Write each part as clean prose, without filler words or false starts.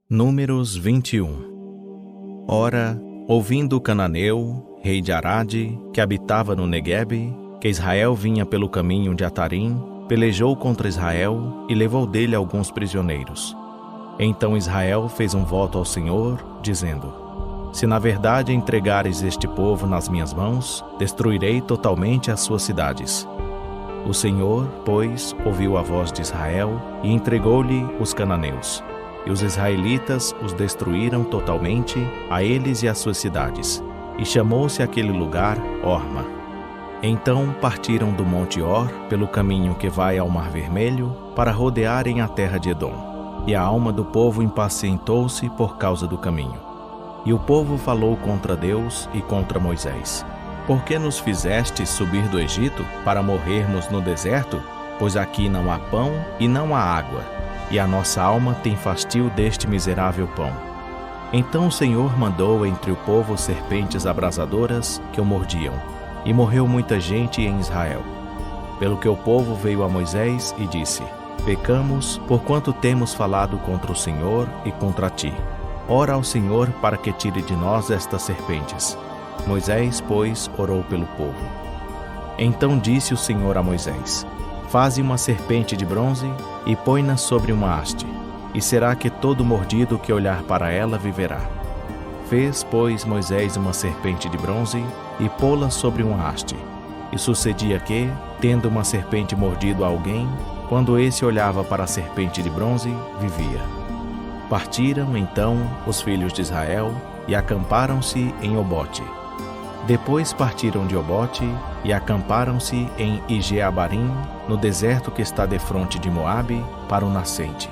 Números 21. Ora, ouvindo Cananeu, rei de Arade, que habitava no Neguebe, que Israel vinha pelo caminho de Atarim, pelejou contra Israel e levou dele alguns prisioneiros. Então Israel fez um voto ao Senhor, dizendo: Se na verdade entregares este povo nas minhas mãos, destruirei totalmente as suas cidades. O Senhor, pois, ouviu a voz de Israel e entregou-lhe os cananeus. E os israelitas os destruíram totalmente, a eles e às suas cidades. E chamou-se aquele lugar Horma. Então partiram do monte Hor, pelo caminho que vai ao Mar Vermelho, para rodearem a terra de Edom. E a alma do povo impacientou-se por causa do caminho. E o povo falou contra Deus e contra Moisés: Por que nos fizestes subir do Egito para morrermos no deserto? Pois aqui não há pão e não há água. E a nossa alma tem fastio deste miserável pão. Então o Senhor mandou entre o povo serpentes abrasadoras que o mordiam, e morreu muita gente em Israel. Pelo que o povo veio a Moisés e disse: Pecamos, porquanto temos falado contra o Senhor e contra ti. Ora ao Senhor para que tire de nós estas serpentes. Moisés, pois, orou pelo povo. Então disse o Senhor a Moisés: Faze uma serpente de bronze e põe-na sobre uma haste, e será que todo mordido que olhar para ela viverá. Fez, pois, Moisés uma serpente de bronze e pô-la sobre uma haste. E sucedia que, tendo uma serpente mordido a alguém, quando esse olhava para a serpente de bronze, vivia. Partiram, então, os filhos de Israel e acamparam-se em Obote. Depois partiram de Obote e acamparam-se em Ijeabarim, no deserto que está defronte de Moabe, para o nascente.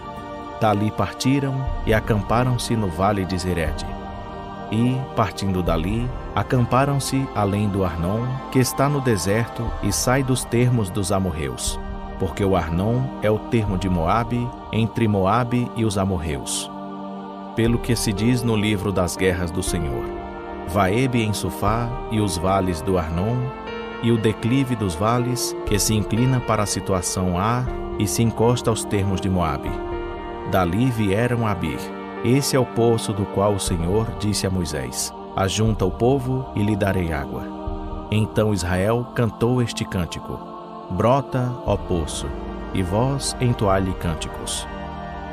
Dali partiram e acamparam-se no vale de Zerede. E, partindo dali, acamparam-se além do Arnon, que está no deserto e sai dos termos dos amorreus, porque o Arnon é o termo de Moabe, entre Moabe e os amorreus. Pelo que se diz no livro das guerras do Senhor: Vaebe em Sufá e os vales do Arnon, e o declive dos vales, que se inclina para a situação Ar e se encosta aos termos de Moabe. Dali vieram a Abir. Esse é o poço do qual o Senhor disse a Moisés: Ajunta o povo e lhe darei água. Então Israel cantou este cântico: Brota, ó poço, e vós entoai-lhe cânticos.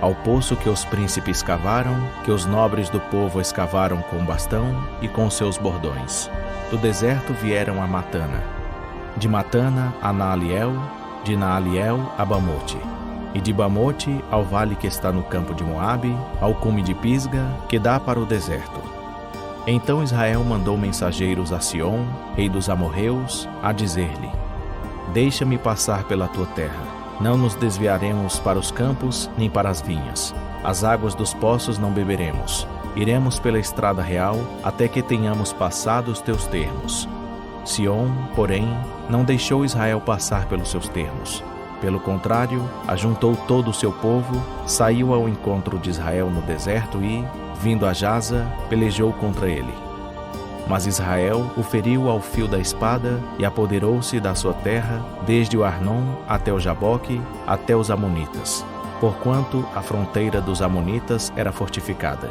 Ao poço que os príncipes cavaram, que os nobres do povo escavaram com bastão e com seus bordões. Do deserto vieram a Matana. De Matana a Naaliel, de Naaliel a Bamote. E de Bamote ao vale que está no campo de Moabe, ao cume de Pisga, que dá para o deserto. Então Israel mandou mensageiros a Sion, rei dos amorreus, a dizer-lhe: Deixa-me passar pela tua terra. Não nos desviaremos para os campos, nem para as vinhas. As águas dos poços não beberemos. Iremos pela estrada real, até que tenhamos passado os teus termos. Sion, porém, não deixou Israel passar pelos seus termos. Pelo contrário, ajuntou todo o seu povo, saiu ao encontro de Israel no deserto e, vindo a Jaza, pelejou contra ele. Mas Israel o feriu ao fio da espada e apoderou-se da sua terra, desde o Arnon até o Jaboque, até os Amonitas, porquanto a fronteira dos Amonitas era fortificada.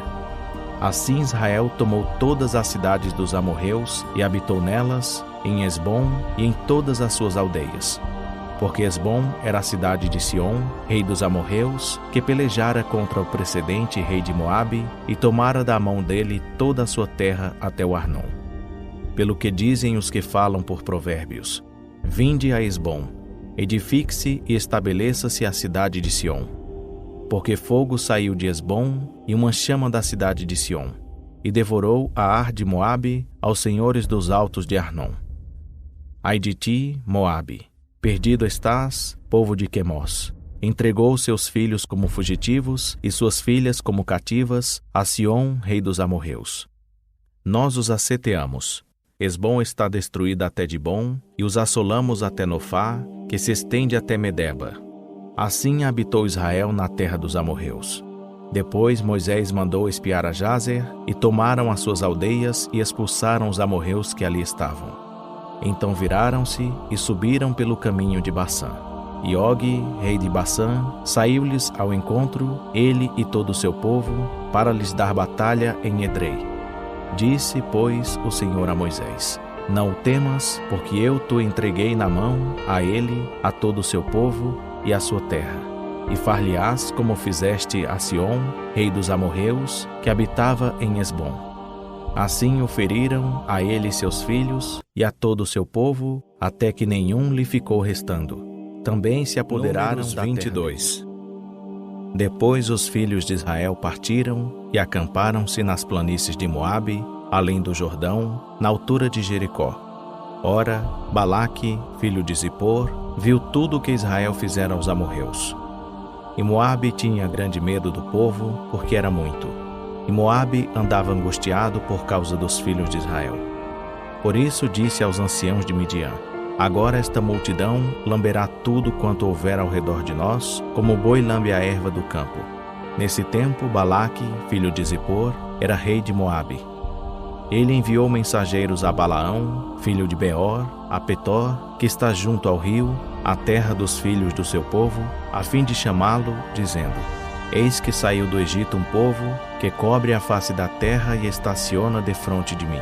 Assim Israel tomou todas as cidades dos amorreus e habitou nelas, em Esbom e em todas as suas aldeias. Porque Esbom era a cidade de Sion, rei dos amorreus, que pelejara contra o precedente rei de Moabe e tomara da mão dele toda a sua terra até o Arnon. Pelo que dizem os que falam por provérbios: Vinde a Esbom, edifique-se e estabeleça-se a cidade de Sion. Porque fogo saiu de Esbom e uma chama da cidade de Sion, e devorou a Ar de Moabe, aos senhores dos altos de Arnon. Ai de ti, Moabe! Perdido estás, povo de Quemós. Entregou seus filhos como fugitivos e suas filhas como cativas a Sion, rei dos amorreus. Nós os asseteamos. Esbom está destruída até Dibom, e os assolamos até Nofá, que se estende até Medeba. Assim habitou Israel na terra dos amorreus. Depois Moisés mandou espiar a Jazer, e tomaram as suas aldeias e expulsaram os amorreus que ali estavam. Então viraram-se e subiram pelo caminho de Baçã. E Og, rei de Baçã, saiu-lhes ao encontro, ele e todo o seu povo, para lhes dar batalha em Edrei. Disse, pois, o Senhor a Moisés: Não o temas, porque eu te entreguei na mão, a ele, a todo o seu povo e a sua terra. E far-lhe-ás como fizeste a Sion, rei dos amorreus, que habitava em Esbom. Assim o feriram, a ele e seus filhos, e a todo o seu povo, até que nenhum lhe ficou restando. Também se apoderaram da 22. Depois os filhos de Israel partiram e acamparam-se nas planícies de Moabe, além do Jordão, na altura de Jericó. Ora, Balaque, filho de Zippor, viu tudo o que Israel fizera aos amorreus. E Moabe tinha grande medo do povo, porque era muito. E Moabe andava angustiado por causa dos filhos de Israel. Por isso disse aos anciãos de Midian: Agora esta multidão lamberá tudo quanto houver ao redor de nós, como o boi lambe a erva do campo. Nesse tempo, Balaque, filho de Zippor, era rei de Moabe. Ele enviou mensageiros a Balaão, filho de Beor, a Petor, que está junto ao rio, a terra dos filhos do seu povo, a fim de chamá-lo, dizendo: Eis que saiu do Egito um povo que cobre a face da terra e estaciona defronte de mim.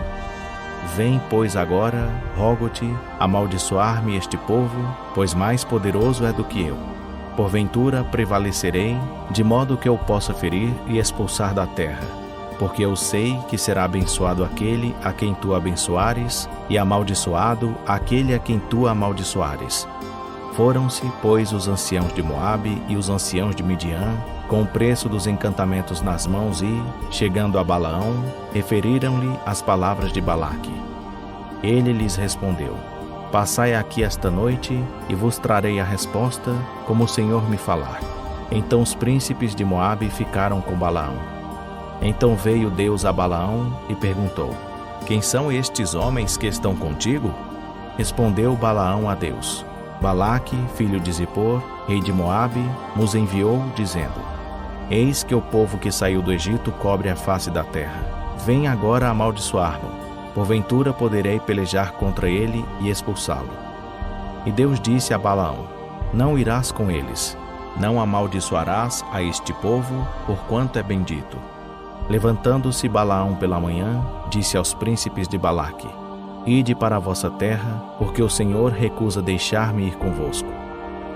Vem, pois, agora, rogo-te, amaldiçoar-me este povo, pois mais poderoso é do que eu. Porventura prevalecerei, de modo que eu possa ferir e expulsar da terra. Porque eu sei que será abençoado aquele a quem tu abençoares, e amaldiçoado aquele a quem tu amaldiçoares. Foram-se, pois, os anciãos de Moabe e os anciãos de Midian, com o preço dos encantamentos nas mãos e, chegando a Balaão, referiram-lhe as palavras de Balaque. Ele lhes respondeu: Passai aqui esta noite, e vos trarei a resposta, como o Senhor me falar. Então os príncipes de Moabe ficaram com Balaão. Então veio Deus a Balaão e perguntou: Quem são estes homens que estão contigo? Respondeu Balaão a Deus: Balaque, filho de Zippor, rei de Moabe, nos enviou, dizendo: Eis que o povo que saiu do Egito cobre a face da terra. Vem agora amaldiçoar-no. Porventura poderei pelejar contra ele e expulsá-lo. E Deus disse a Balaão: Não irás com eles, não amaldiçoarás a este povo, porquanto é bendito. Levantando-se Balaão pela manhã, disse aos príncipes de Balaque: Ide para a vossa terra, porque o Senhor recusa deixar-me ir convosco.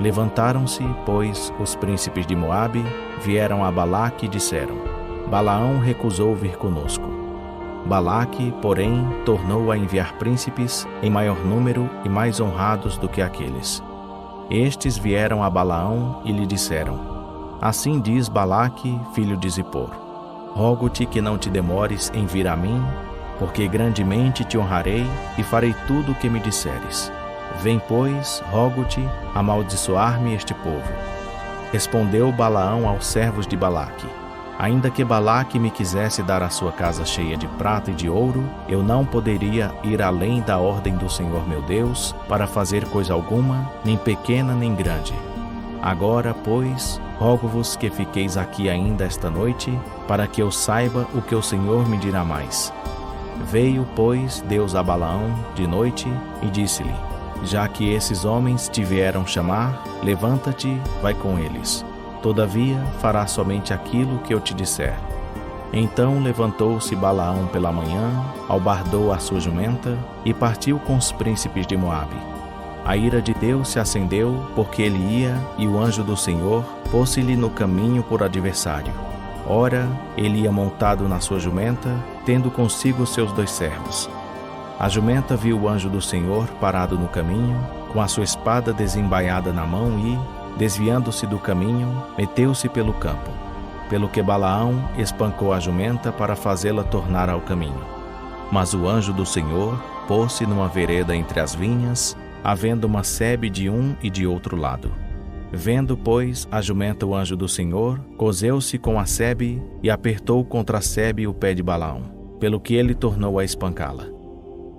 Levantaram-se, pois, os príncipes de Moabe, vieram a Balaque e disseram: Balaão recusou vir conosco. Balaque, porém, tornou a enviar príncipes em maior número e mais honrados do que aqueles. Estes vieram a Balaão e lhe disseram: Assim diz Balaque, filho de Zippor: Rogo-te que não te demores em vir a mim, porque grandemente te honrarei e farei tudo o que me disseres. Vem, pois, rogo-te, amaldiçoar-me este povo. Respondeu Balaão aos servos de Balaque: Ainda que Balaque me quisesse dar a sua casa cheia de prata e de ouro, eu não poderia ir além da ordem do Senhor meu Deus para fazer coisa alguma, nem pequena nem grande. Agora, pois, rogo-vos que fiqueis aqui ainda esta noite, para que eu saiba o que o Senhor me dirá mais. Veio, pois, Deus a Balaão de noite e disse-lhe: Já que esses homens te vieram chamar, levanta-te, vai com eles. Todavia, farás somente aquilo que eu te disser. Então levantou-se Balaão pela manhã, albardou a sua jumenta e partiu com os príncipes de Moabe. A ira de Deus se acendeu, porque ele ia, e o anjo do Senhor pôs-se-lhe no caminho por adversário. Ora, ele ia montado na sua jumenta, tendo consigo seus 2 servos. A jumenta viu o anjo do Senhor parado no caminho, com a sua espada desembaiada na mão e, desviando-se do caminho, meteu-se pelo campo. Pelo que Balaão espancou a jumenta para fazê-la tornar ao caminho. Mas o anjo do Senhor pôs-se numa vereda entre as vinhas, havendo uma sebe de um e de outro lado. Vendo, pois, a jumenta o anjo do Senhor, coseu-se com a sebe e apertou contra a sebe o pé de Balaão, pelo que ele tornou a espancá-la.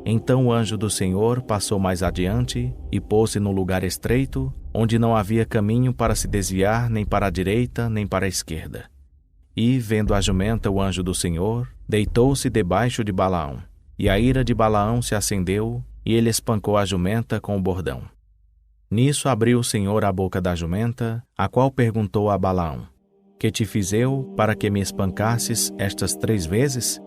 Então o anjo do Senhor passou mais adiante e pôs-se num lugar estreito, onde não havia caminho para se desviar nem para a direita nem para a esquerda. E, vendo a jumenta o anjo do Senhor, deitou-se debaixo de Balaão. E a ira de Balaão se acendeu, e ele espancou a jumenta com o bordão. Nisso abriu o Senhor a boca da jumenta, a qual perguntou a Balaão: Que te fiz eu para que me espancasses estas 3 vezes?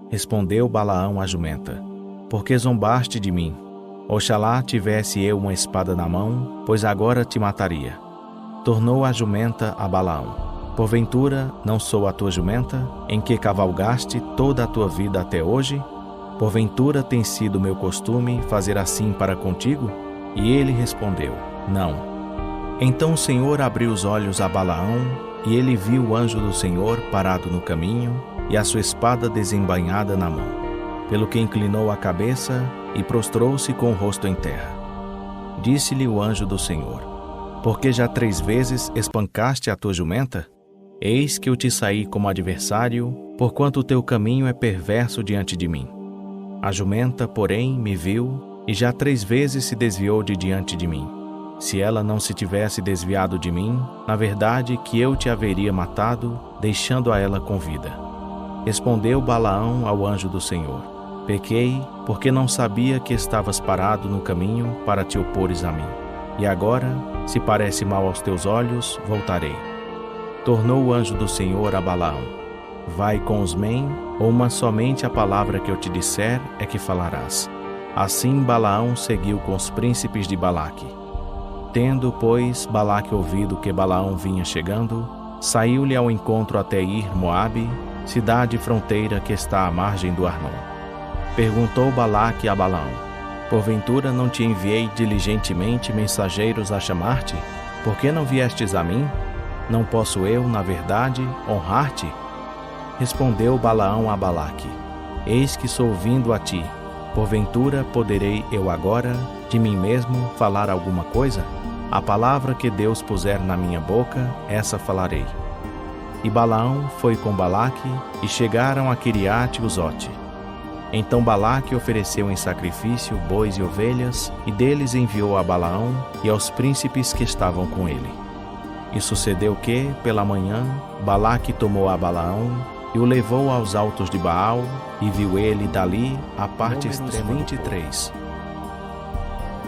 Respondeu Balaão à jumenta: Porque zombaste de mim. Oxalá tivesse eu uma espada na mão, pois agora te mataria. Tornou a jumenta a Balaão: Porventura não sou a tua jumenta, em que cavalgaste toda a tua vida até hoje? Porventura tem sido meu costume fazer assim para contigo? E ele respondeu: Não. Então o Senhor abriu os olhos a Balaão, e ele viu o anjo do Senhor parado no caminho, e a sua espada desembainhada na mão. Pelo que inclinou a cabeça e prostrou-se com o rosto em terra. Disse-lhe o anjo do Senhor: Porque já 3 vezes espancaste a tua jumenta? Eis que eu te saí como adversário, porquanto o teu caminho é perverso diante de mim. A jumenta, porém, me viu, e já 3 vezes se desviou de diante de mim. Se ela não se tivesse desviado de mim, na verdade que eu te haveria matado, deixando a ela com vida. Respondeu Balaão ao anjo do Senhor: Pequei, porque não sabia que estavas parado no caminho para te opores a mim. E agora, se parece mal aos teus olhos, voltarei. Tornou o anjo do Senhor a Balaão: Vai com os men, ou uma somente a palavra que eu te disser é que falarás. Assim Balaão seguiu com os príncipes de Balaque. Tendo, pois, Balaque ouvido que Balaão vinha chegando, saiu-lhe ao encontro até Ir Moabe, cidade fronteira que está à margem do Arnon. Perguntou Balaque a Balaão: Porventura não te enviei diligentemente mensageiros a chamar-te? Por que não viestes a mim? Não posso eu, na verdade, honrar-te? Respondeu Balaão a Balaque: Eis que sou vindo a ti. Porventura poderei eu agora, de mim mesmo, falar alguma coisa? A palavra que Deus puser na minha boca, essa falarei. E Balaão foi com Balaque, e chegaram a Quiriate-Uzote. Então Balaque ofereceu em sacrifício bois e ovelhas, e deles enviou a Balaão e aos príncipes que estavam com ele. E sucedeu que, pela manhã, Balaque tomou a Balaão e o levou aos altos de Baal, e viu ele dali a parte extrema 23.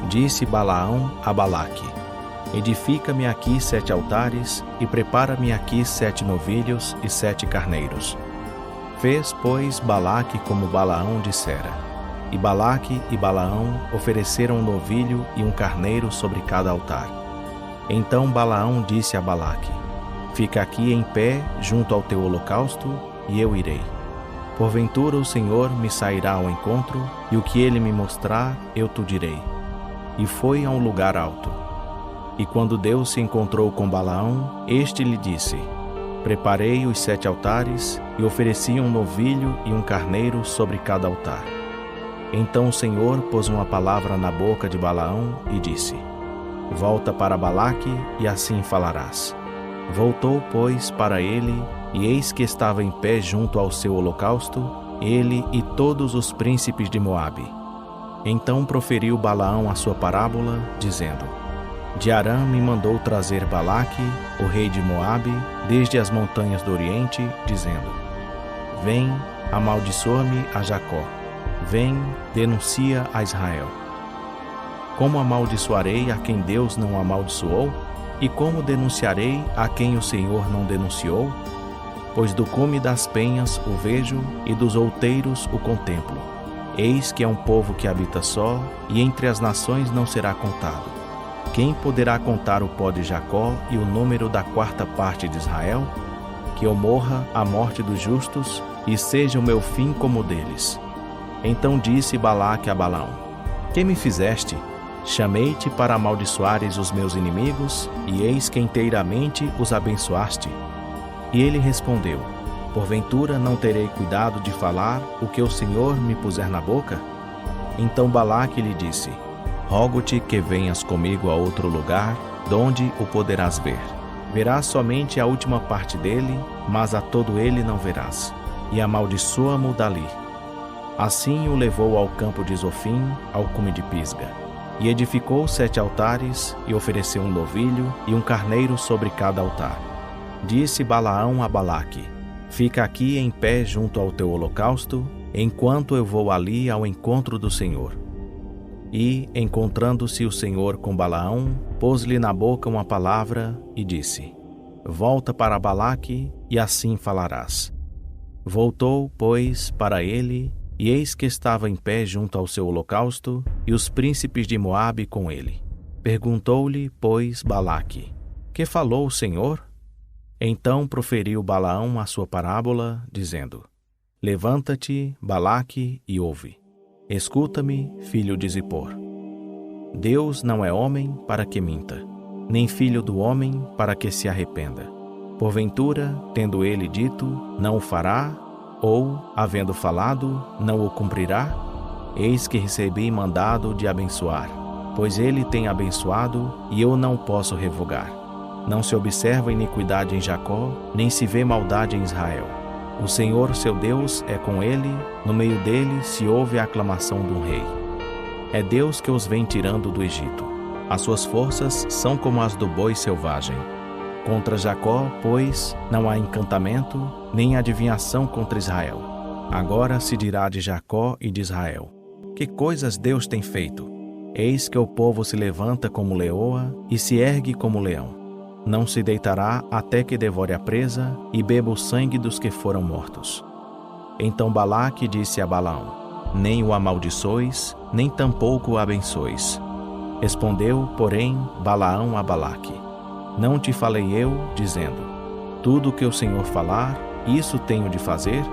Disse Balaão a Balaque: Edifica-me aqui 7 altares, e prepara-me aqui 7 novilhos e 7 carneiros. Fez, pois, Balaque como Balaão dissera. E Balaque e Balaão ofereceram um novilho e um carneiro sobre cada altar. Então Balaão disse a Balaque: Fica aqui em pé junto ao teu holocausto, e eu irei. Porventura o Senhor me sairá ao encontro, e o que ele me mostrar, eu te direi. E foi a um lugar alto. E quando Deus se encontrou com Balaão, este lhe disse: Preparei os 7 altares, e ofereci um novilho e um carneiro sobre cada altar. Então o Senhor pôs uma palavra na boca de Balaão e disse: Volta para Balaque, e assim falarás. Voltou, pois, para ele, e eis que estava em pé junto ao seu holocausto, ele e todos os príncipes de Moabe. Então proferiu Balaão a sua parábola, dizendo: De Arã me mandou trazer Balaque, o rei de Moabe, desde as montanhas do Oriente, dizendo: Vem, amaldiçoa-me a Jacó. Vem, denuncia a Israel. Como amaldiçoarei a quem Deus não amaldiçoou? E como denunciarei a quem o Senhor não denunciou? Pois do cume das penhas o vejo, e dos outeiros o contemplo. Eis que é um povo que habita só, e entre as nações não será contado. Quem poderá contar o pó de Jacó e o número da 4ª parte de Israel? Que eu morra a morte dos justos, e seja o meu fim como o deles. Então disse Balaque a Balaão: Que me fizeste? Chamei-te para amaldiçoares os meus inimigos, e eis que inteiramente os abençoaste. E ele respondeu: Porventura não terei cuidado de falar o que o Senhor me puser na boca? Então Balaque lhe disse: Rogo-te que venhas comigo a outro lugar, donde o poderás ver. Verás somente a última parte dele, mas a todo ele não verás. E amaldiçoa-mo dali. Assim o levou ao campo de Zofim, ao cume de Pisga. E edificou 7 altares, e ofereceu um novilho e um carneiro sobre cada altar. Disse Balaão a Balaque: Fica aqui em pé junto ao teu holocausto, enquanto eu vou ali ao encontro do Senhor. E, encontrando-se o Senhor com Balaão, pôs-lhe na boca uma palavra e disse: Volta para Balaque, e assim falarás. Voltou, pois, para ele, e eis que estava em pé junto ao seu holocausto, e os príncipes de Moabe com ele. Perguntou-lhe, pois, Balaque: Que falou o Senhor? Então proferiu Balaão a sua parábola, dizendo: Levanta-te, Balaque, e ouve. Escuta-me, filho de Zippor. Deus não é homem para que minta, nem filho do homem para que se arrependa. Porventura, tendo ele dito, não o fará, ou, havendo falado, não o cumprirá? Eis que recebi mandado de abençoar, pois ele tem abençoado, e eu não posso revogar. Não se observa iniquidade em Jacó, nem se vê maldade em Israel. O Senhor, seu Deus, é com ele, no meio dele se ouve a aclamação de um rei. É Deus que os vem tirando do Egito. As suas forças são como as do boi selvagem. Contra Jacó, pois, não há encantamento, nem adivinhação contra Israel. Agora se dirá de Jacó e de Israel: Que coisas Deus tem feito? Eis que o povo se levanta como leoa e se ergue como leão. Não se deitará até que devore a presa e beba o sangue dos que foram mortos. Então Balaque disse a Balaão: Nem o amaldiçoes, nem tampouco o abençoes. Respondeu, porém, Balaão a Balaque: Não te falei eu, dizendo: Tudo o que o Senhor falar, isso tenho de fazer?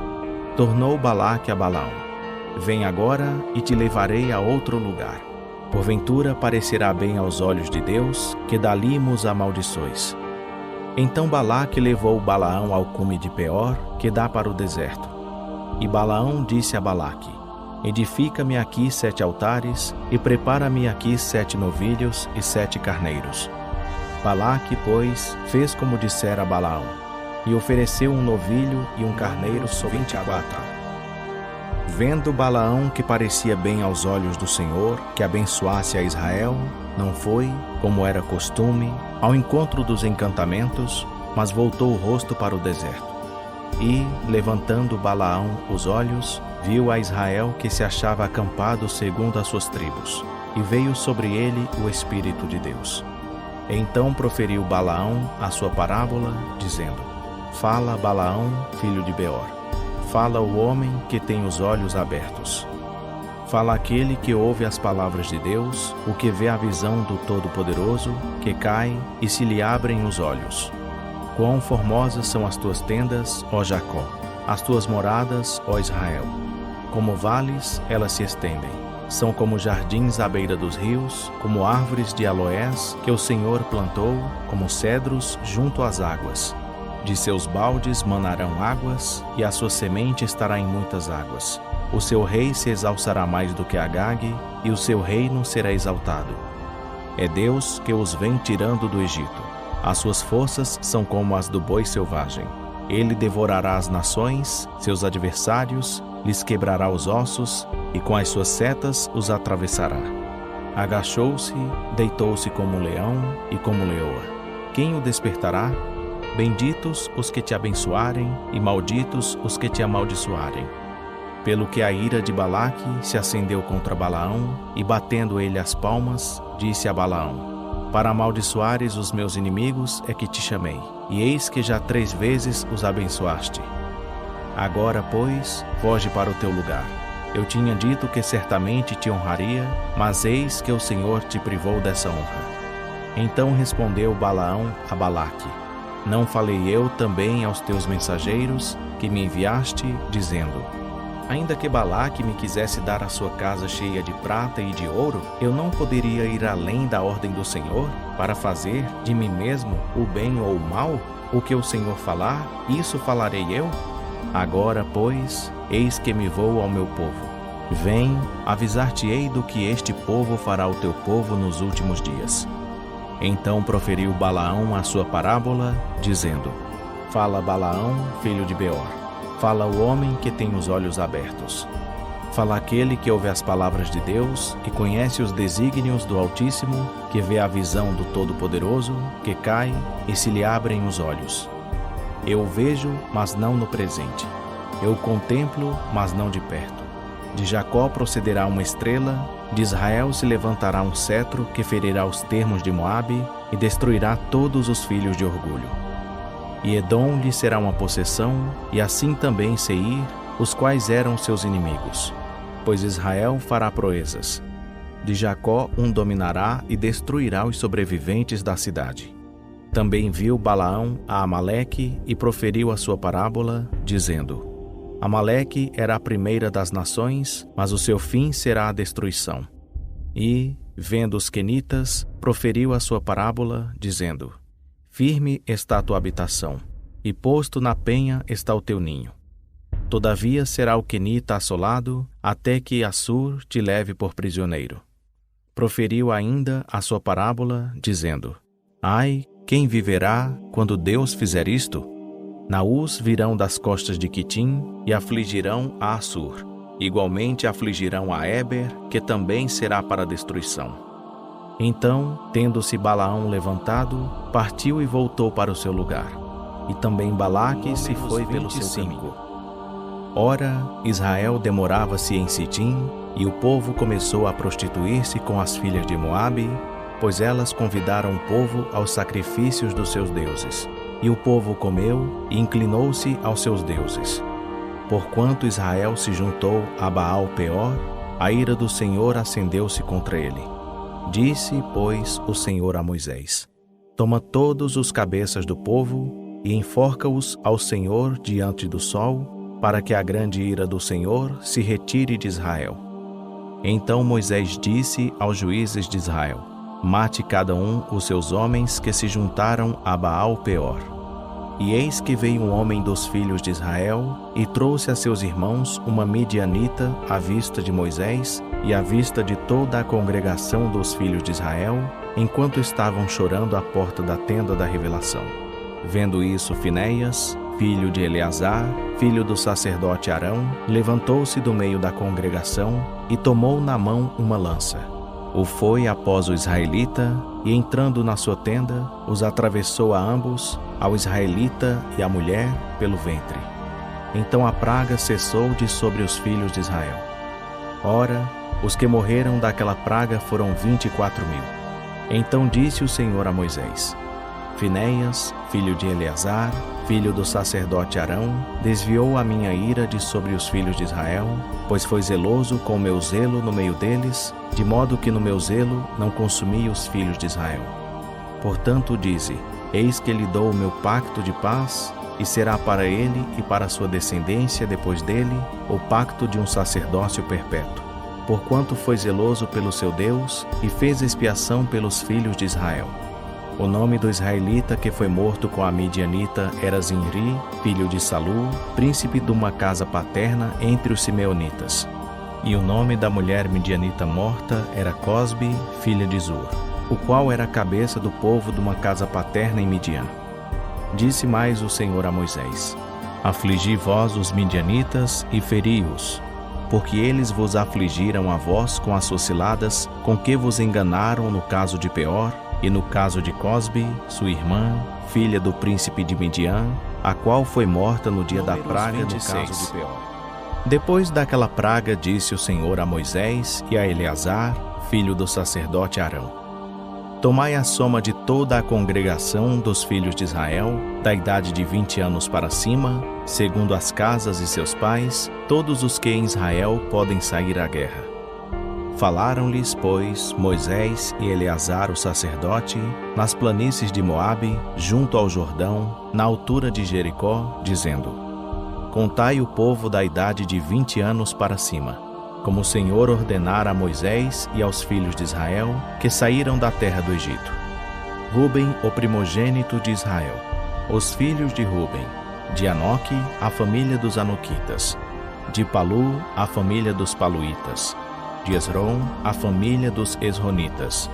Tornou Balaque a Balaão: Vem agora e te levarei a outro lugar. Porventura parecerá bem aos olhos de Deus que dali nos amaldiçoes. Então Balaque levou Balaão ao cume de Peor, que dá para o deserto. E Balaão disse a Balaque: Edifica-me aqui 7 altares, e prepara-me aqui 7 novilhos e 7 carneiros. Balaque, pois, fez como dissera Balaão, e ofereceu um novilho e um carneiro sobre 24. Vendo Balaão que parecia bem aos olhos do Senhor que abençoasse a Israel, não foi, como era costume, ao encontro dos encantamentos, mas voltou o rosto para o deserto. E, levantando Balaão os olhos, viu a Israel que se achava acampado segundo as suas tribos, e veio sobre ele o Espírito de Deus. Então proferiu Balaão a sua parábola, dizendo: Fala, Balaão, filho de Beor. Fala o homem que tem os olhos abertos. Fala aquele que ouve as palavras de Deus, o que vê a visão do Todo-Poderoso, que cai e se lhe abrem os olhos. Quão formosas são as tuas tendas, ó Jacó, as tuas moradas, ó Israel. Como vales, elas se estendem. São como jardins à beira dos rios, como árvores de aloés que o Senhor plantou, como cedros junto às águas. De seus baldes manarão águas, e a sua semente estará em muitas águas. O seu rei se exalçará mais do que Agag, e o seu reino será exaltado. É Deus que os vem tirando do Egito. As suas forças são como as do boi selvagem. Ele devorará as nações, seus adversários, lhes quebrará os ossos, e com as suas setas os atravessará. Agachou-se, deitou-se como um leão e como leoa. Quem o despertará? Benditos os que te abençoarem, e malditos os que te amaldiçoarem. Pelo que a ira de Balaque se acendeu contra Balaão, e batendo ele as palmas, disse a Balaão: Para amaldiçoares os meus inimigos é que te chamei, e eis que já 3 vezes os abençoaste. Agora, pois, foge para o teu lugar. Eu tinha dito que certamente te honraria, mas eis que o Senhor te privou dessa honra. Então respondeu Balaão a Balaque: Não falei eu também aos teus mensageiros, que me enviaste, dizendo: Ainda que Balaque me quisesse dar a sua casa cheia de prata e de ouro, eu não poderia ir além da ordem do Senhor, para fazer de mim mesmo o bem ou o mal? O que o Senhor falar, isso falarei eu? Agora, pois, eis que me vou ao meu povo. Vem, avisar-te-ei do que este povo fará ao teu povo nos últimos dias. Então proferiu Balaão a sua parábola, dizendo: Fala, Balaão, filho de Beor. Fala o homem que tem os olhos abertos. Fala aquele que ouve as palavras de Deus e conhece os desígnios do Altíssimo, que vê a visão do Todo-Poderoso, que cai e se lhe abrem os olhos. Eu o vejo, mas não no presente. Eu o contemplo, mas não de perto. De Jacó procederá uma estrela, De Israel se levantará um cetro que ferirá os termos de Moabe e destruirá todos os filhos de orgulho. E Edom lhe será uma possessão, e assim também Seir, os quais eram seus inimigos. Pois Israel fará proezas. De Jacó um dominará e destruirá os sobreviventes da cidade. Também viu Balaão a Amaleque e proferiu a sua parábola, dizendo: Amaleque era a primeira das nações, mas o seu fim será a destruição. E, vendo os quenitas, proferiu a sua parábola, dizendo: Firme está a tua habitação, e posto na penha está o teu ninho. Todavia será o quenita assolado, até que Assur te leve por prisioneiro. Proferiu ainda a sua parábola, dizendo: Ai, quem viverá quando Deus fizer isto? Naús virão das costas de Quitim e afligirão a Assur. Igualmente afligirão a Éber, que também será para destruição. Então, tendo-se Balaão levantado, partiu e voltou para o seu lugar. E também Balaque se foi pelo seu caminho. Ora, Israel demorava-se em Sitim, e o povo começou a prostituir-se com as filhas de Moabe, pois elas convidaram o povo aos sacrifícios dos seus deuses. E o povo comeu e inclinou-se aos seus deuses. Porquanto Israel se juntou a Baal-Peor, a ira do Senhor acendeu-se contra ele. Disse, pois, o Senhor a Moisés: Toma todos os cabeças do povo e enforca-os ao Senhor diante do sol, para que a grande ira do Senhor se retire de Israel. Então Moisés disse aos juízes de Israel: Mate cada um os seus homens que se juntaram a Baal-Peor. E eis que veio um homem dos filhos de Israel e trouxe a seus irmãos uma midianita à vista de Moisés e à vista de toda a congregação dos filhos de Israel, enquanto estavam chorando à porta da tenda da revelação. Vendo isso, Finéias, filho de Eleazar, filho do sacerdote Arão, levantou-se do meio da congregação e tomou na mão uma lança. O foi após o israelita, e entrando na sua tenda, os atravessou a ambos, ao israelita e à mulher, pelo ventre. Então a praga cessou de sobre os filhos de Israel. Ora, os que morreram daquela praga foram 24.000. Então disse o Senhor a Moisés: Finéias, filho de Eleazar, filho do sacerdote Arão, desviou a minha ira de sobre os filhos de Israel, pois foi zeloso com o meu zelo no meio deles, de modo que no meu zelo não consumi os filhos de Israel. Portanto dize: Eis que lhe dou o meu pacto de paz, e será para ele e para sua descendência depois dele o pacto de um sacerdócio perpétuo, porquanto foi zeloso pelo seu Deus e fez expiação pelos filhos de Israel. O nome do israelita que foi morto com a midianita era Zinri, filho de Salu, príncipe de uma casa paterna entre os simeonitas. E o nome da mulher midianita morta era Cosbe, filha de Zur, o qual era a cabeça do povo de uma casa paterna em Midian. Disse mais o Senhor a Moisés: Afligi vós os midianitas e feri-os, porque eles vos afligiram a vós com as sociladas com que vos enganaram no caso de Peor, e no caso de Cosbe, sua irmã, filha do príncipe de Midian, a qual foi morta no dia da praga no caso de Peor. Depois daquela praga, disse o Senhor a Moisés e a Eleazar, filho do sacerdote Arão: Tomai a soma de toda a congregação dos filhos de Israel, da idade de 20 anos para cima, segundo as casas e seus pais, todos os que em Israel podem sair à guerra. Falaram-lhes, pois, Moisés e Eleazar o sacerdote, nas planícies de Moabe, junto ao Jordão, na altura de Jericó, dizendo: Contai o povo da idade de 20 anos para cima, como o Senhor ordenara a Moisés e aos filhos de Israel, que saíram da terra do Egito. Ruben, o primogênito de Israel. Os filhos de Ruben: de Anoque, a família dos Anoquitas; de Palu, a família dos Paluítas; de Esrom, a família dos Esronitas;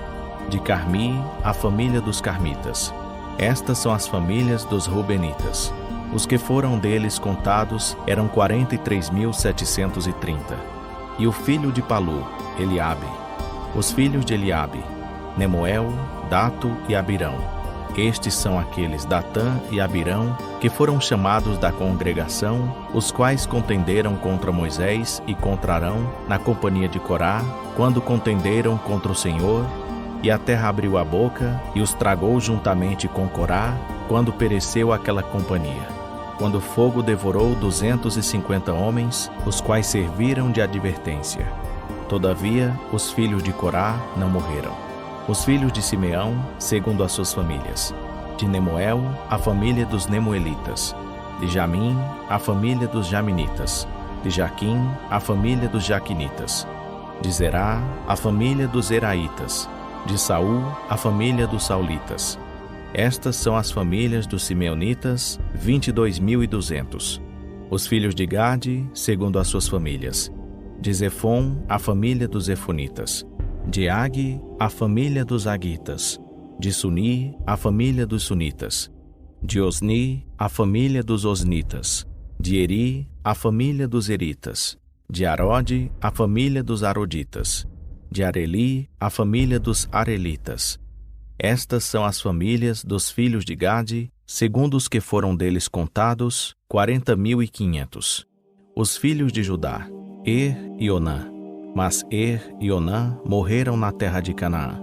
de Carmi, a família dos Carmitas. Estas são as famílias dos Rubenitas. Os que foram deles contados eram 43.730. E o filho de Palu, Eliabe. Os filhos de Eliabe: Nemuel, Dato e Abirão. Estes são aqueles Datã e Abirão, que foram chamados da congregação, os quais contenderam contra Moisés e contra Arão, na companhia de Corá, quando contenderam contra o Senhor, e a terra abriu a boca e os tragou juntamente com Corá, quando pereceu aquela companhia. Quando o fogo devorou 250 homens, os quais serviram de advertência. Todavia, os filhos de Corá não morreram. Os filhos de Simeão, segundo as suas famílias. De Nemuel, a família dos Nemuelitas. De Jamim, a família dos Jaminitas. De Jaquim, a família dos Jaquinitas. De Zerá, a família dos Zeraitas. De Saul, a família dos Saulitas. Estas são as famílias dos Simeonitas, 22.200. Os filhos de Gade, segundo as suas famílias. De Zefon, a família dos Zefonitas. De Ag, a família dos Agitas. De Suni, a família dos Sunitas. De Osni, a família dos Osnitas. De Eri, a família dos Eritas. De Arode, a família dos Aroditas. De Areli, a família dos Arelitas. Estas são as famílias dos filhos de Gade, segundo os que foram deles contados, 40.500. Os filhos de Judá, e Onã. Mas e Onã morreram na terra de Canaã.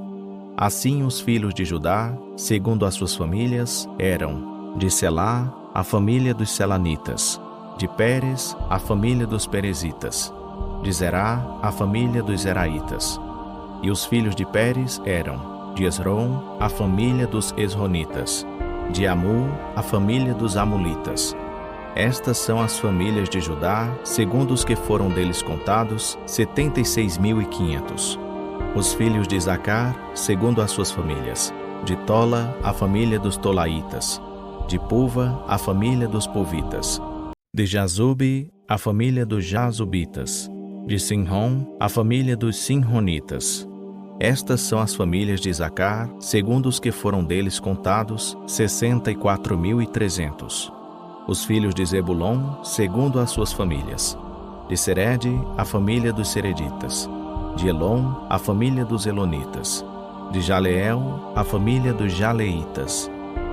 Assim os filhos de Judá, segundo as suas famílias, eram: de Selá, a família dos Selanitas. De Pérez, a família dos Perezitas. De Zerá, a família dos Zeraitas. E os filhos de Pérez eram: de Esrom, a família dos Esronitas. De Amul, a família dos Amulitas. Estas são as famílias de Judá, segundo os que foram deles contados, 76.500. Os filhos de Isacar, segundo as suas famílias. De Tola, a família dos Tolaitas. De Puva, a família dos Puvitas. De Jazube, a família dos Jazubitas. De Sinrom, a família dos Sinronitas. Estas são as famílias de Isacar, segundo os que foram deles contados, 64.300. Os filhos de Zebulon, segundo as suas famílias. De Serede, a família dos Sereditas. De Elon, a família dos Elonitas. De Jaleel, a família dos Jaleitas.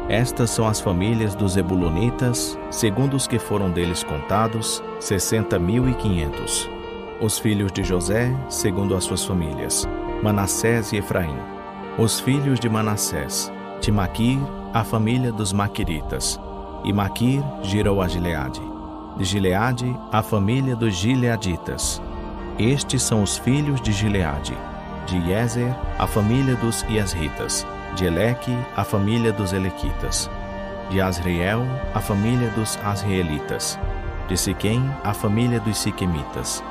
Estas são as famílias dos Zebulonitas, segundo os que foram deles contados, 60.500. Os filhos de José, segundo as suas famílias. Manassés e Efraim. Os filhos de Manassés. De Maquir, a família dos Maquiritas. E Maquir gerou a Gileade. De Gileade, a família dos Gileaditas. Estes são os filhos de Gileade. De Iezer, a família dos Iasritas. De Eleque, a família dos Elequitas. De Asriel, a família dos Asrielitas. De Siquém, a família dos Siquemitas.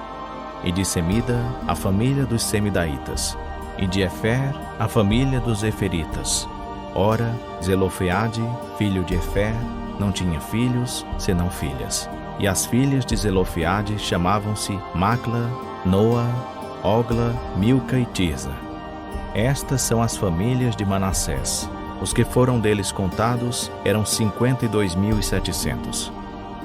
E de Semida, a família dos Semidaitas. E de Efer, a família dos Eferitas. Ora, Zelofeade, filho de Efer, não tinha filhos, senão filhas. E as filhas de Zelofeade chamavam-se Macla, Noa, Ogla, Milca e Tirza. Estas são as famílias de Manassés. Os que foram deles contados eram 52.700.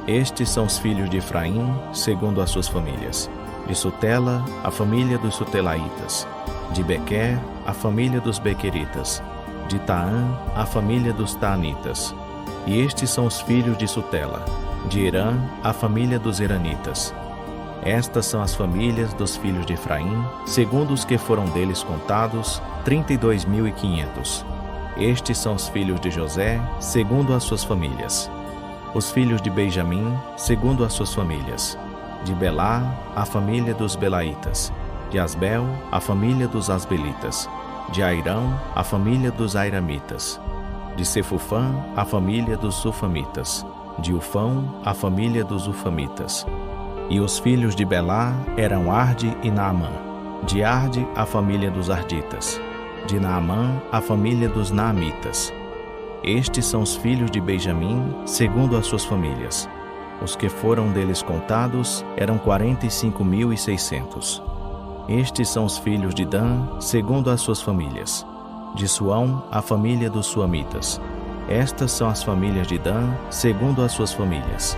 Estes são os filhos de Efraim, segundo as suas famílias. De Sutela, a família dos Sutelaitas. De Bequer, a família dos Bequeritas. De Taã, a família dos Taanitas. E estes são os filhos de Sutela. De Herã, a família dos Heranitas. Estas são as famílias dos filhos de Efraim, segundo os que foram deles contados, 32.500. Estes são os filhos de José, segundo as suas famílias. Os filhos de Benjamim, segundo as suas famílias. De Belá, a família dos Belaitas. De Asbel, a família dos Asbelitas. De Airão, a família dos Airamitas. De Sefufã, a família dos Sufamitas. De Ufão, a família dos Ufamitas. E os filhos de Belá eram Arde e Naamã. De Arde, a família dos Arditas. De Naamã, a família dos Naamitas. Estes são os filhos de Benjamim, segundo as suas famílias. Os que foram deles contados eram 45.600. Estes são os filhos de Dan, segundo as suas famílias. De Suão, a família dos Suamitas. Estas são as famílias de Dan, segundo as suas famílias.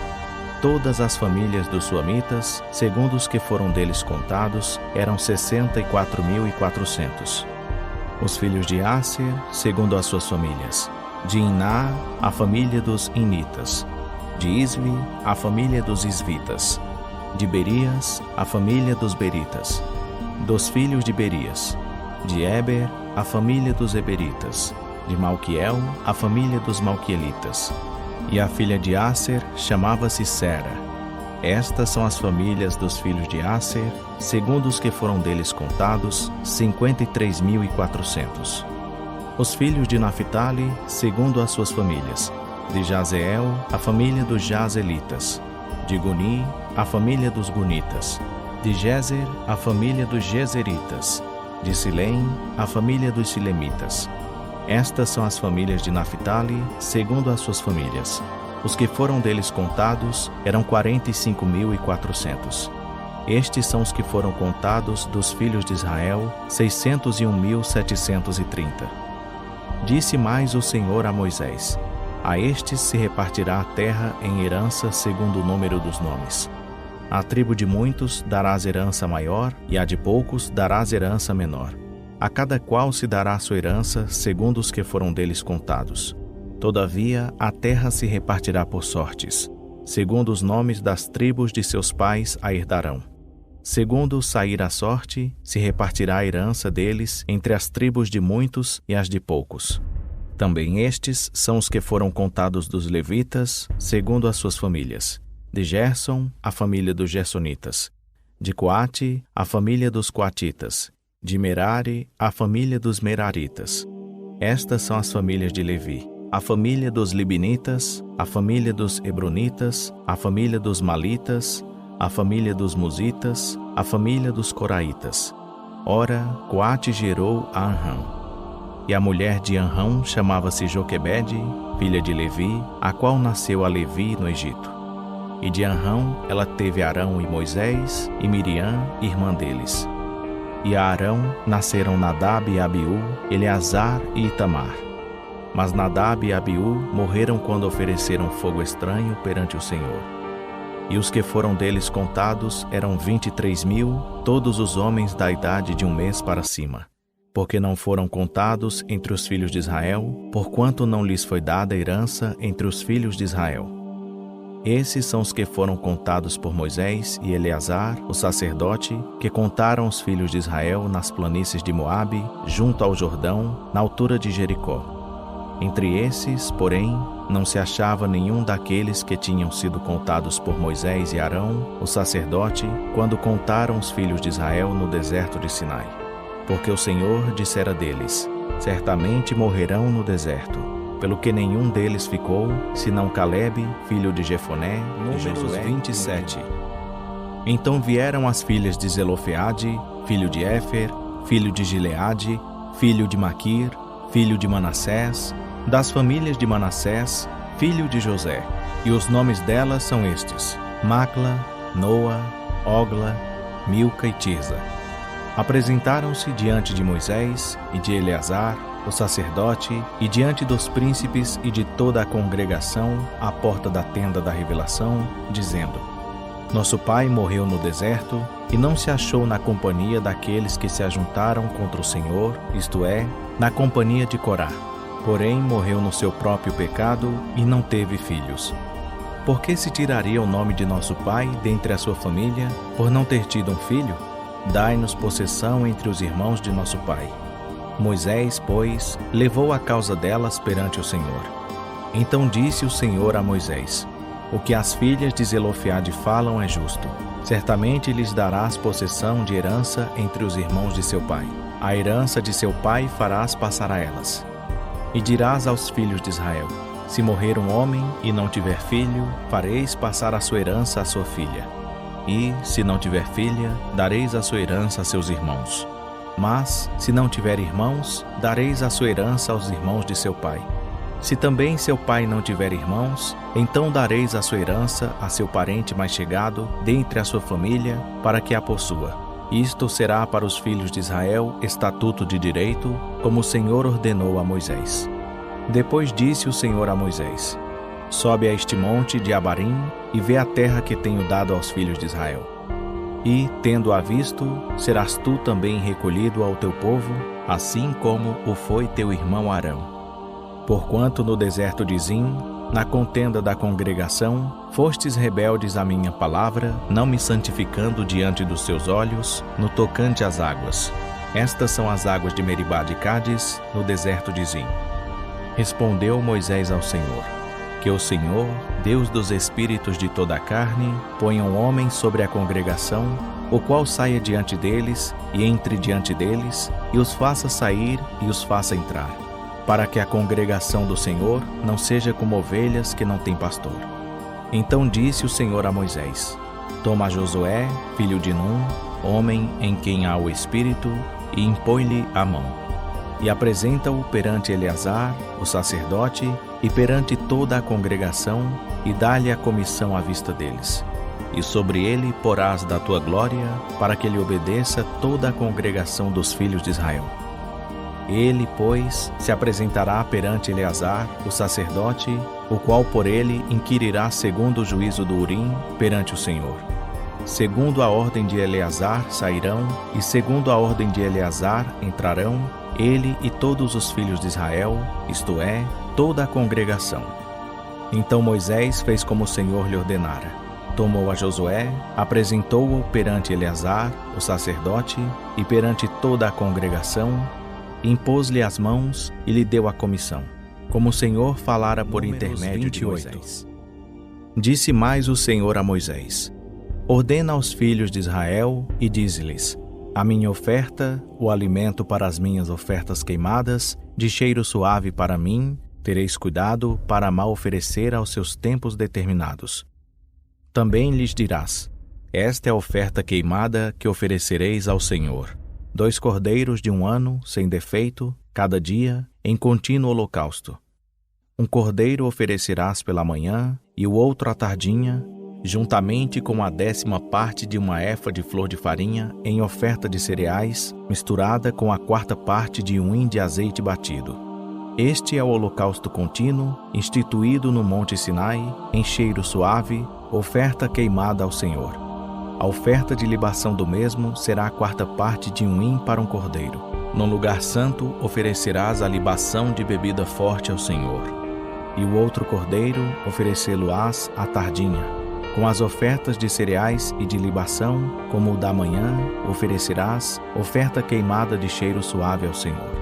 Todas as famílias dos Suamitas, segundo os que foram deles contados, eram 64.400. Os filhos de Aser, segundo as suas famílias. De Iná, a família dos Initas. De Isvi, a família dos Isvitas. De Berias, a família dos Beritas. Dos filhos de Berias. De Eber, a família dos Eberitas. De Malquiel, a família dos Malquielitas. E a filha de Aser chamava-se Sera. Estas são as famílias dos filhos de Aser, segundo os que foram deles contados, 53.400. Os filhos de Naphtali, segundo as suas famílias. De Jazeel, a família dos Jazelitas. De Guni, a família dos Gunitas. De Jezer, a família dos Jezeritas. De Silém, a família dos Silemitas. Estas são as famílias de Naphtali, segundo as suas famílias. Os que foram deles contados eram 45.400. Estes são os que foram contados dos filhos de Israel, 601.730. Disse mais o Senhor a Moisés: a estes se repartirá a terra em herança segundo o número dos nomes. À tribo de muitos darás herança maior, e à de poucos darás herança menor. A cada qual se dará sua herança segundo os que foram deles contados. Todavia, a terra se repartirá por sortes. Segundo os nomes das tribos de seus pais a herdarão. Segundo sair a sorte, se repartirá a herança deles entre as tribos de muitos e as de poucos. Também estes são os que foram contados dos levitas, segundo as suas famílias. De Gerson, a família dos Gersonitas. De Coate, a família dos Coatitas. De Merari, a família dos Meraritas. Estas são as famílias de Levi. A família dos Libinitas, a família dos Hebronitas, a família dos Malitas, a família dos Musitas, a família dos Coraitas. Ora, Coate gerou a Anrão. E a mulher de Anrão chamava-se Joquebede, filha de Levi, a qual nasceu a Levi no Egito. E de Anrão ela teve Arão e Moisés, e Miriam, irmã deles. E a Arão nasceram Nadab e Abiú, Eleazar e Itamar. Mas Nadab e Abiú morreram quando ofereceram fogo estranho perante o Senhor. E os que foram deles contados eram 23.000, todos os homens da idade de 1 mês para cima. Porque não foram contados entre os filhos de Israel, porquanto não lhes foi dada herança entre os filhos de Israel. Esses são os que foram contados por Moisés e Eleazar, o sacerdote, que contaram os filhos de Israel nas planícies de Moabe, junto ao Jordão, na altura de Jericó. Entre esses, porém, não se achava nenhum daqueles que tinham sido contados por Moisés e Arão, o sacerdote, quando contaram os filhos de Israel no deserto de Sinai. Porque o Senhor dissera deles: certamente morrerão no deserto, pelo que nenhum deles ficou, senão Calebe, filho de Jefoné, Números 27. Então vieram as filhas de Zelofeade, filho de Éfer, filho de Gileade, filho de Maquir, filho de Manassés, das famílias de Manassés, filho de José. E os nomes delas são estes: Macla, Noa, Ogla, Milca e Tirza. Apresentaram-se diante de Moisés e de Eleazar, o sacerdote, e diante dos príncipes e de toda a congregação à porta da tenda da revelação, dizendo: nosso pai morreu no deserto e não se achou na companhia daqueles que se ajuntaram contra o Senhor, isto é, na companhia de Corá. Porém morreu no seu próprio pecado e não teve filhos. Por que se tiraria o nome de nosso pai dentre a sua família, por não ter tido um filho? Dai-nos possessão entre os irmãos de nosso pai. Moisés, pois, levou a causa delas perante o Senhor. Então disse o Senhor a Moisés: o que as filhas de Zelofeade falam é justo. Certamente lhes darás possessão de herança entre os irmãos de seu pai. A herança de seu pai farás passar a elas. E dirás aos filhos de Israel: se morrer um homem e não tiver filho, fareis passar a sua herança à sua filha. E, se não tiver filha, dareis a sua herança a seus irmãos. Mas, se não tiver irmãos, dareis a sua herança aos irmãos de seu pai. Se também seu pai não tiver irmãos, então dareis a sua herança a seu parente mais chegado, dentre a sua família, para que a possua. Isto será para os filhos de Israel estatuto de direito, como o Senhor ordenou a Moisés. Depois disse o Senhor a Moisés: sobe a este monte de Abarim e vê a terra que tenho dado aos filhos de Israel. E, tendo-a visto, serás tu também recolhido ao teu povo, assim como o foi teu irmão Arão. Porquanto no deserto de Zim, na contenda da congregação, fostes rebeldes à minha palavra, não me santificando diante dos seus olhos, no tocante às águas. Estas são as águas de Meribá de Cádiz, no deserto de Zim. Respondeu Moisés ao Senhor: que o Senhor, Deus dos espíritos de toda a carne, ponha um homem sobre a congregação, o qual saia diante deles e entre diante deles, e os faça sair e os faça entrar, para que a congregação do Senhor não seja como ovelhas que não têm pastor. Então disse o Senhor a Moisés: toma Josué, filho de Num, homem em quem há o Espírito, e impõe-lhe a mão. E apresenta-o perante Eleazar, o sacerdote, e perante toda a congregação, e dá-lhe a comissão à vista deles. E sobre ele porás da tua glória, para que lhe obedeça toda a congregação dos filhos de Israel. Ele, pois, se apresentará perante Eleazar, o sacerdote, o qual por ele inquirirá segundo o juízo do Urim perante o Senhor. Segundo a ordem de Eleazar sairão, e segundo a ordem de Eleazar entrarão, ele e todos os filhos de Israel, isto é, toda a congregação. Então Moisés fez como o Senhor lhe ordenara. Tomou a Josué, apresentou-o perante Eleazar, o sacerdote, e perante toda a congregação, impôs-lhe as mãos e lhe deu a comissão, como o Senhor falara por intermédio de Moisés. Disse mais o Senhor a Moisés: ordena aos filhos de Israel e dize-lhes: a minha oferta, o alimento para as minhas ofertas queimadas, de cheiro suave para mim, tereis cuidado para a oferecer aos seus tempos determinados. Também lhes dirás: esta é a oferta queimada que oferecereis ao Senhor: 2 cordeiros de 1 ano, sem defeito, cada dia, em contínuo holocausto. 1 cordeiro oferecerás pela manhã, e o outro à tardinha, juntamente com a 10ª parte de 1 efa de flor de farinha, em oferta de cereais, misturada com a 4ª parte de 1 hin de azeite batido. Este é o holocausto contínuo, instituído no Monte Sinai, em cheiro suave, oferta queimada ao Senhor. A oferta de libação do mesmo será a 4ª parte de 1 hin para um cordeiro. No lugar santo oferecerás a libação de bebida forte ao Senhor. E o outro cordeiro oferecê-lo-ás à tardinha. Com as ofertas de cereais e de libação, como o da manhã, oferecerás oferta queimada de cheiro suave ao Senhor.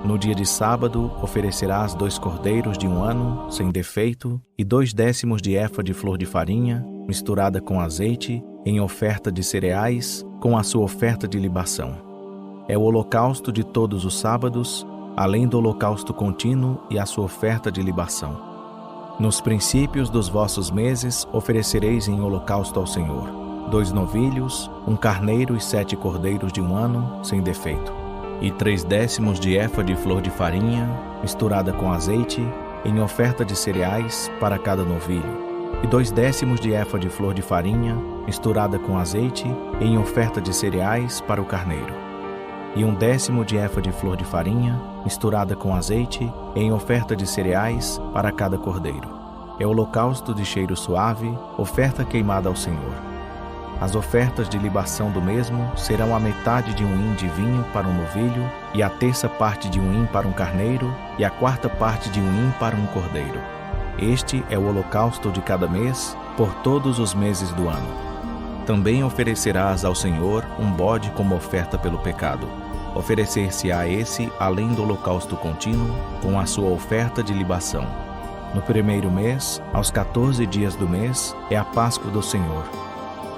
No dia de sábado, oferecerás 2 cordeiros de 1 ano, sem defeito, e 2/10 de efa de flor de farinha, misturada com azeite, em oferta de cereais, com a sua oferta de libação. É o holocausto de todos os sábados, além do holocausto contínuo e a sua oferta de libação. Nos princípios dos vossos meses oferecereis em holocausto ao Senhor 2 novilhos, 1 carneiro e 7 cordeiros de 1 ano, sem defeito, e 3/10 de efa de flor de farinha, misturada com azeite, em oferta de cereais para cada novilho, e 2/10 de efa de flor de farinha, misturada com azeite, em oferta de cereais para o carneiro, e 1/10 de efa de flor de farinha, misturada com azeite, em oferta de cereais para cada cordeiro. É holocausto de cheiro suave, oferta queimada ao Senhor. As ofertas de libação do mesmo serão a metade de 1 hin de vinho para um novilho, e a 1/3 parte de 1 hin para um carneiro, e a 4ª parte de 1 hin para um cordeiro. Este é o holocausto de cada mês, por todos os meses do ano. Também oferecerás ao Senhor um bode como oferta pelo pecado. Oferecer-se-á esse além do holocausto contínuo, com a sua oferta de libação. No 1º mês, aos 14 dias do mês, é a Páscoa do Senhor.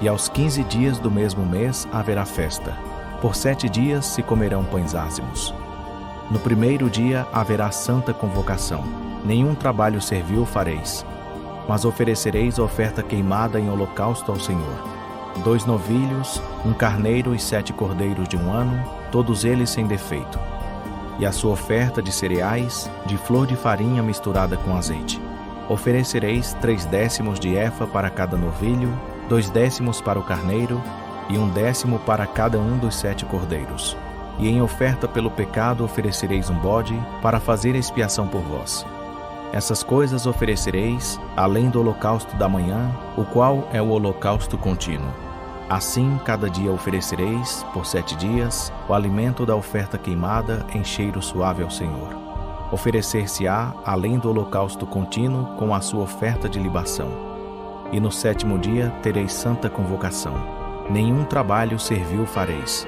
E aos 15 dias do mesmo mês haverá festa. Por 7 dias se comerão pães ázimos. No 1º dia haverá santa convocação. Nenhum trabalho servil fareis. Mas oferecereis oferta queimada em holocausto ao Senhor: 2 novilhos, 1 carneiro e 7 cordeiros de 1 ano, todos eles sem defeito. E a sua oferta de cereais, de flor de farinha misturada com azeite. Oferecereis 3/10 de efa para cada novilho, 2/10 para o carneiro, e 1/10 para cada um dos 7 cordeiros. E em oferta pelo pecado oferecereis um bode, para fazer expiação por vós. Essas coisas oferecereis, além do holocausto da manhã, o qual é o holocausto contínuo. Assim, cada dia oferecereis, por 7 dias, o alimento da oferta queimada em cheiro suave ao Senhor. oferecer-se-á além do holocausto contínuo com a sua oferta de libação. E no 7º dia tereis santa convocação. Nenhum trabalho servil fareis.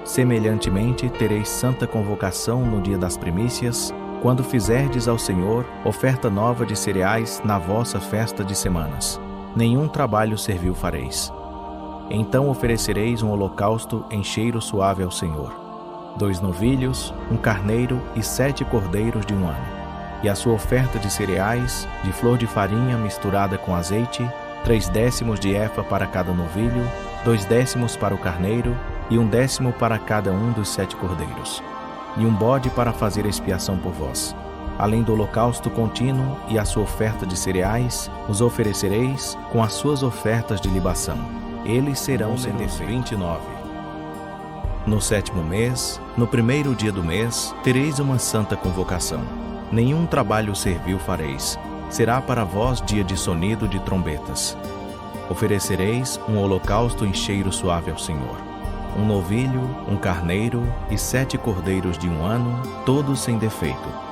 Semelhantemente tereis santa convocação no dia das primícias, quando fizerdes ao Senhor oferta nova de cereais na vossa festa de semanas. Nenhum trabalho servil fareis. Então oferecereis um holocausto em cheiro suave ao Senhor: 2 novilhos, um carneiro e 7 cordeiros de 1 ano. E a sua oferta de cereais, de flor de farinha misturada com azeite, 3/10 de efa para cada novilho, 2/10 para o carneiro e 1/10 para cada um dos 7 cordeiros. E um bode para fazer expiação por vós. Além do holocausto contínuo e a sua oferta de cereais, os oferecereis com as suas ofertas de libação. Eles serão sem defeito. 29. No 7º mês, no 1º dia do mês, tereis uma santa convocação. Nenhum trabalho servil fareis. Será para vós dia de sonido de trombetas. Oferecereis um holocausto em cheiro suave ao Senhor: um novilho, um carneiro e 7 cordeiros de 1 ano, todos sem defeito.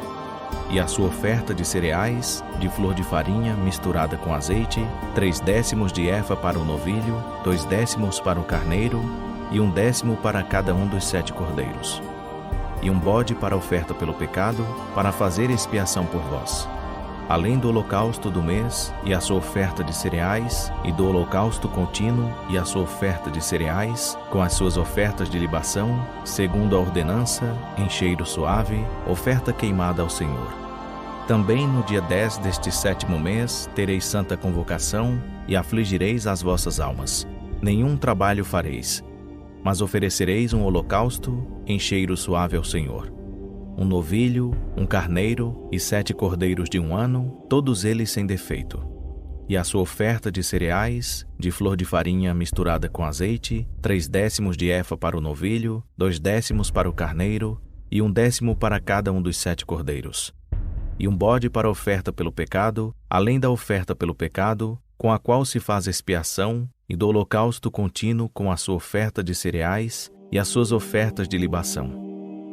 E a sua oferta de cereais, de flor de farinha misturada com azeite, 3/10 de efa para o novilho, 2/10 para o carneiro e 1/10 para cada um dos 7 cordeiros. E um bode para oferta pelo pecado, para fazer expiação por vós. Além do holocausto do mês e a sua oferta de cereais, e do holocausto contínuo e a sua oferta de cereais, com as suas ofertas de libação, segundo a ordenança, em cheiro suave, oferta queimada ao Senhor. Também no dia 10 deste 7º mês tereis santa convocação e afligireis as vossas almas. Nenhum trabalho fareis, mas oferecereis um holocausto em cheiro suave ao Senhor: um novilho, um carneiro e 7 cordeiros de 1 ano, todos eles sem defeito. E a sua oferta de cereais, de flor de farinha misturada com azeite, 3/10 de efa para o novilho, 2/10 para o carneiro e 1/10 para cada um dos 7 cordeiros. E um bode para oferta pelo pecado, além da oferta pelo pecado, com a qual se faz expiação, e do holocausto contínuo com a sua oferta de cereais e as suas ofertas de libação.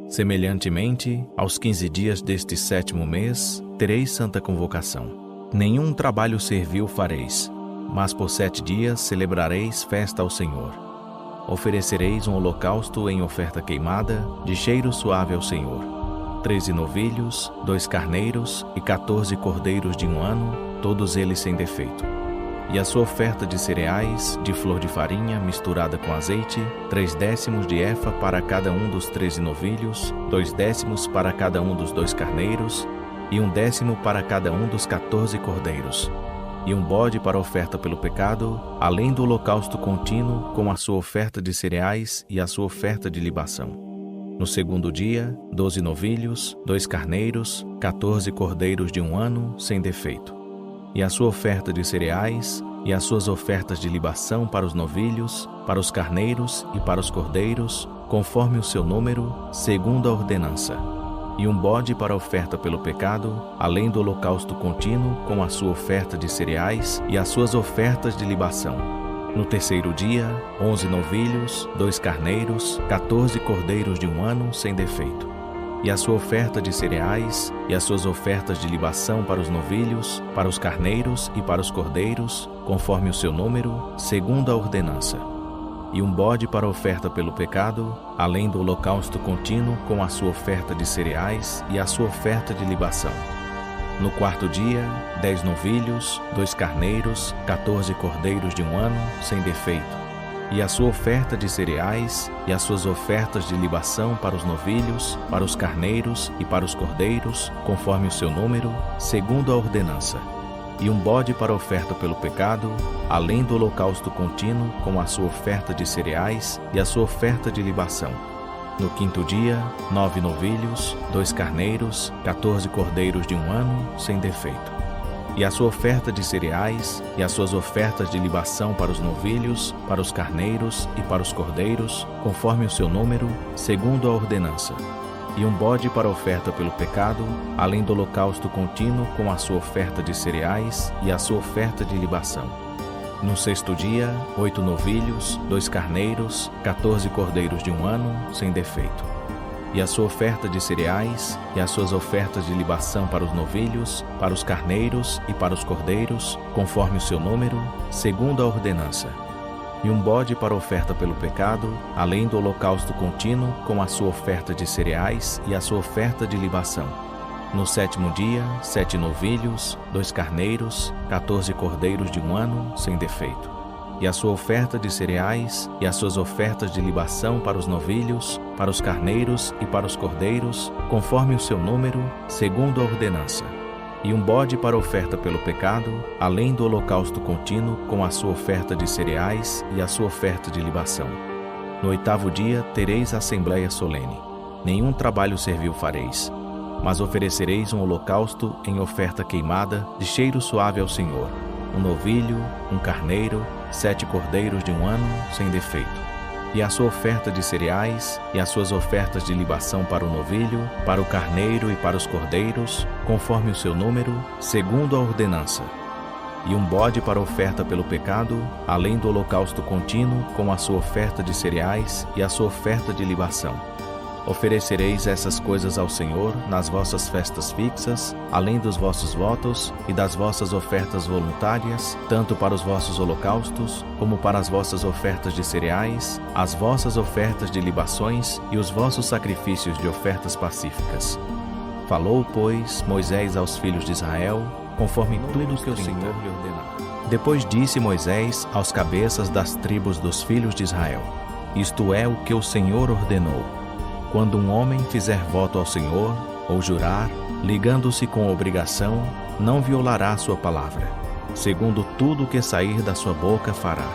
Semelhantemente, aos 15 dias deste 7º mês, tereis santa convocação. Nenhum trabalho servil fareis, mas por 7 dias celebrareis festa ao Senhor. Oferecereis um holocausto em oferta queimada, de cheiro suave ao Senhor: 13 novilhos, 2 carneiros e 14 cordeiros de 1 ano, todos eles sem defeito. E a sua oferta de cereais, de flor de farinha misturada com azeite, 3/10 de efa para cada um dos 13 novilhos, 2/10 para cada um dos 2 carneiros e 1/10 para cada um dos 14 cordeiros. E um bode para oferta pelo pecado, além do holocausto contínuo com a sua oferta de cereais e a sua oferta de libação. No 2º dia, 12 novilhos, 2 carneiros, 14 cordeiros de 1 ano, sem defeito. E a sua oferta de cereais, e as suas ofertas de libação para os novilhos, para os carneiros e para os cordeiros, conforme o seu número, segundo a ordenança. E um bode para oferta pelo pecado, além do holocausto contínuo com a sua oferta de cereais e as suas ofertas de libação. No 3º dia, 11 novilhos, 2 carneiros, 14 cordeiros de 1 ano, sem defeito. E a sua oferta de cereais, e as suas ofertas de libação para os novilhos, para os carneiros e para os cordeiros, conforme o seu número, segundo a ordenança. E um bode para oferta pelo pecado, além do holocausto contínuo com a sua oferta de cereais e a sua oferta de libação. No 4º dia, 10 novilhos, 2 carneiros, 14 cordeiros de 1 ano, sem defeito. E a sua oferta de cereais, e as suas ofertas de libação para os novilhos, para os carneiros e para os cordeiros, conforme o seu número, segundo a ordenança. E um bode para oferta pelo pecado, além do holocausto contínuo com a sua oferta de cereais e a sua oferta de libação. No 5º dia, 9 novilhos, 2 carneiros, 14 cordeiros de 1 ano, sem defeito. E a sua oferta de cereais, e as suas ofertas de libação para os novilhos, para os carneiros e para os cordeiros, conforme o seu número, segundo a ordenança. E um bode para oferta pelo pecado, além do holocausto contínuo com a sua oferta de cereais e a sua oferta de libação. No 6º dia, 8 novilhos, 2 carneiros, 14 cordeiros de 1 ano, sem defeito. e a sua oferta de cereais, e as suas ofertas de libação para os novilhos, para os carneiros e para os cordeiros, conforme o seu número, segundo a ordenança. E um bode para oferta pelo pecado, além do holocausto contínuo, com a sua oferta de cereais e a sua oferta de libação. No 7º dia, 7 novilhos, 2 carneiros, 14 cordeiros de 1 ano, sem defeito. E a sua oferta de cereais, e as suas ofertas de libação para os novilhos, para os carneiros e para os cordeiros, conforme o seu número, segundo a ordenança. E um bode para oferta pelo pecado, além do holocausto contínuo, com a sua oferta de cereais e a sua oferta de libação. No 8º dia tereis assembléia solene. Nenhum trabalho servil fareis, mas oferecereis um holocausto em oferta queimada, de cheiro suave ao Senhor, um novilho, um carneiro, 7 cordeiros de 1 ano, sem defeito. E a sua oferta de cereais, e as suas ofertas de libação para o novilho, para o carneiro e para os cordeiros, conforme o seu número, segundo a ordenança. E um bode para oferta pelo pecado, além do holocausto contínuo, com a sua oferta de cereais e a sua oferta de libação. Oferecereis essas coisas ao Senhor nas vossas festas fixas, além dos vossos votos e das vossas ofertas voluntárias, tanto para os vossos holocaustos, como para as vossas ofertas de cereais, as vossas ofertas de libações e os vossos sacrifícios de ofertas pacíficas. Falou, pois, Moisés aos filhos de Israel, conforme tudo que o Senhor lhe ordenara. Depois disse Moisés aos cabeças das tribos dos filhos de Israel: Isto é o que o Senhor ordenou. Quando um homem fizer voto ao Senhor, ou jurar, ligando-se com obrigação, não violará sua palavra. Segundo tudo que sair da sua boca fará.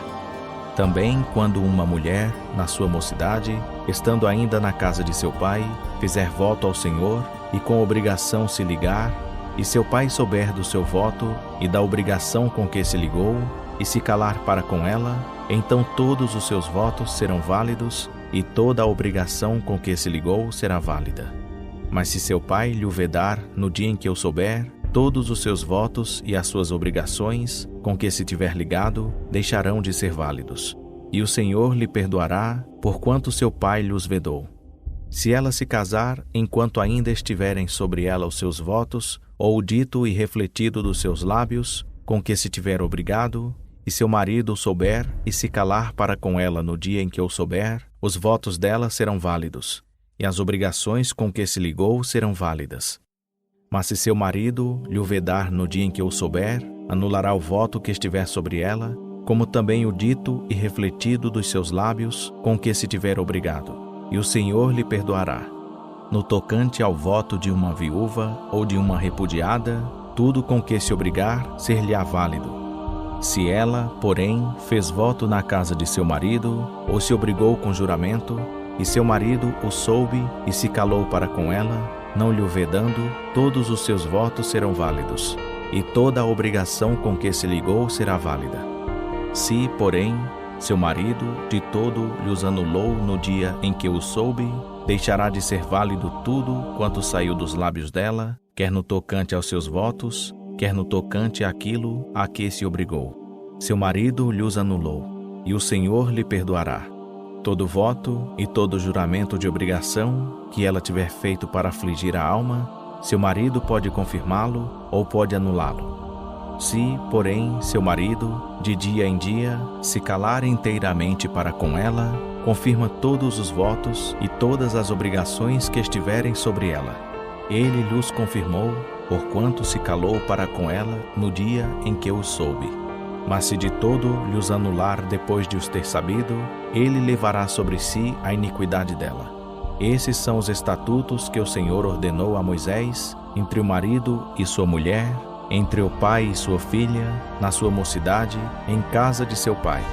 Também, quando uma mulher, na sua mocidade, estando ainda na casa de seu pai, fizer voto ao Senhor, e com obrigação se ligar, e seu pai souber do seu voto e da obrigação com que se ligou, e se calar para com ela, então todos os seus votos serão válidos, e toda a obrigação com que se ligou será válida. Mas se seu pai lhe o vedar no dia em que eu souber, todos os seus votos e as suas obrigações com que se tiver ligado deixarão de ser válidos. E o Senhor lhe perdoará, porquanto seu pai lhe os vedou. Se ela se casar, enquanto ainda estiverem sobre ela os seus votos, ou o dito e refletido dos seus lábios, com que se tiver obrigado, e seu marido o souber e se calar para com ela no dia em que eu souber, os votos dela serão válidos, e as obrigações com que se ligou serão válidas. Mas se seu marido lhe o vedar no dia em que eu souber, anulará o voto que estiver sobre ela, como também o dito e refletido dos seus lábios, com que se tiver obrigado, e o Senhor lhe perdoará. No tocante ao voto de uma viúva ou de uma repudiada, tudo com que se obrigar ser-lhe-á válido. Se ela, porém, fez voto na casa de seu marido, ou se obrigou com juramento, e seu marido o soube e se calou para com ela, não lhe o vedando, todos os seus votos serão válidos, e toda a obrigação com que se ligou será válida. Se, porém, seu marido de todo lhes anulou no dia em que o soube, deixará de ser válido tudo quanto saiu dos lábios dela, quer no tocante aos seus votos, quer no tocante àquilo a que se obrigou. Seu marido lhes anulou, e o Senhor lhe perdoará. Todo voto e todo juramento de obrigação que ela tiver feito para afligir a alma, seu marido pode confirmá-lo ou pode anulá-lo. Se, porém, seu marido, de dia em dia, se calar inteiramente para com ela, confirma todos os votos e todas as obrigações que estiverem sobre ela. Ele lhes confirmou, porquanto se calou para com ela no dia em que os soube. Mas se de todo lhes anular depois de os ter sabido, ele levará sobre si a iniquidade dela. Esses são os estatutos que o Senhor ordenou a Moisés, entre o marido e sua mulher, entre o pai e sua filha, na sua mocidade, em casa de seu pai,